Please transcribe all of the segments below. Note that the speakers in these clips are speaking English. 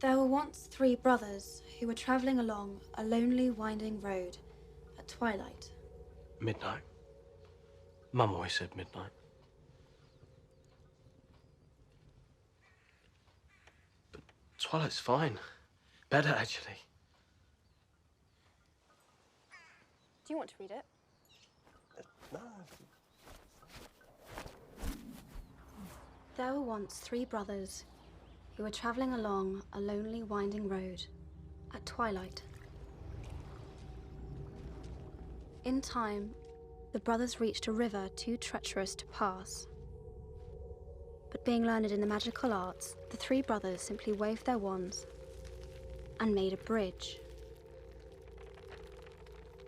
There were once three brothers who were traveling along a lonely, winding road at twilight. Midnight. Mum always said midnight. But twilight's fine. Better, actually. Do you want to read it? No. There were once three brothers who were traveling along a lonely, winding road at twilight. In time, the brothers reached a river too treacherous to pass. But being learned in the magical arts, the three brothers simply waved their wands and made a bridge.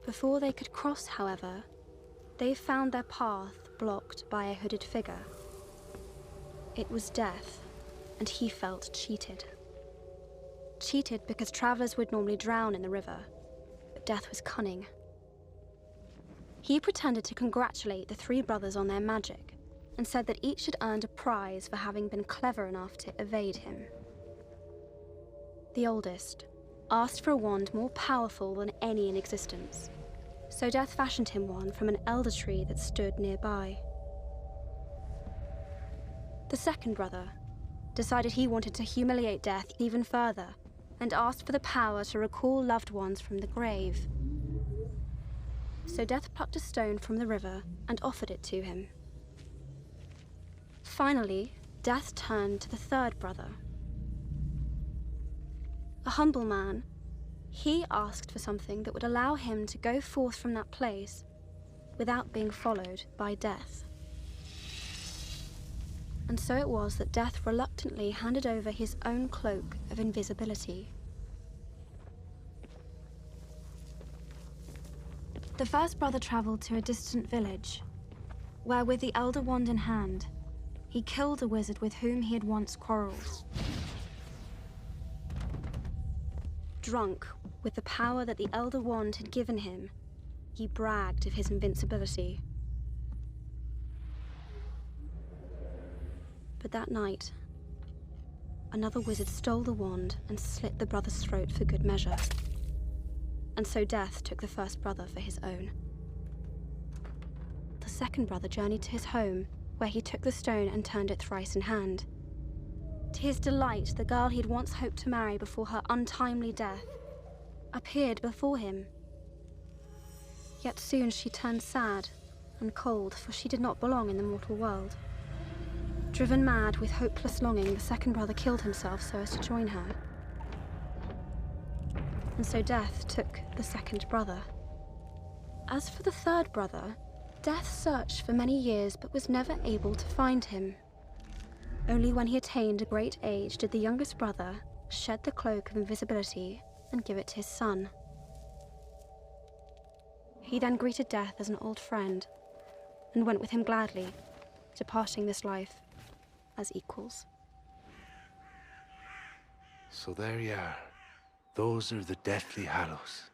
Before they could cross, however, they found their path blocked by a hooded figure. It was Death, and he felt cheated. Cheated because travelers would normally drown in the river, but Death was cunning. He pretended to congratulate the three brothers on their magic and said that each had earned a prize for having been clever enough to evade him. The oldest asked for a wand more powerful than any in existence, so Death fashioned him one from an elder tree that stood nearby. The second brother decided he wanted to humiliate Death even further and asked for the power to recall loved ones from the grave. So Death plucked a stone from the river and offered it to him. Finally, Death turned to the third brother. A humble man, he asked for something that would allow him to go forth from that place without being followed by Death. And so it was that Death reluctantly handed over his own cloak of invisibility. The first brother traveled to a distant village, where with the elder wand in hand, he killed a wizard with whom he had once quarreled. Drunk with the power that the elder wand had given him, he bragged of his invincibility. But that night, another wizard stole the wand and slit the brother's throat for good measure. And so Death took the first brother for his own. The second brother journeyed to his home, where he took the stone and turned it thrice in hand. To his delight, the girl he had once hoped to marry before her untimely death appeared before him. Yet soon she turned sad and cold, for she did not belong in the mortal world. Driven mad with hopeless longing, the second brother killed himself so as to join her. And so Death took the second brother. As for the third brother, Death searched for many years but was never able to find him. Only when he attained a great age did the youngest brother shed the cloak of invisibility and give it to his son. He then greeted Death as an old friend and went with him gladly, departing this life as equals. So there you are. Those are the Deathly Hallows.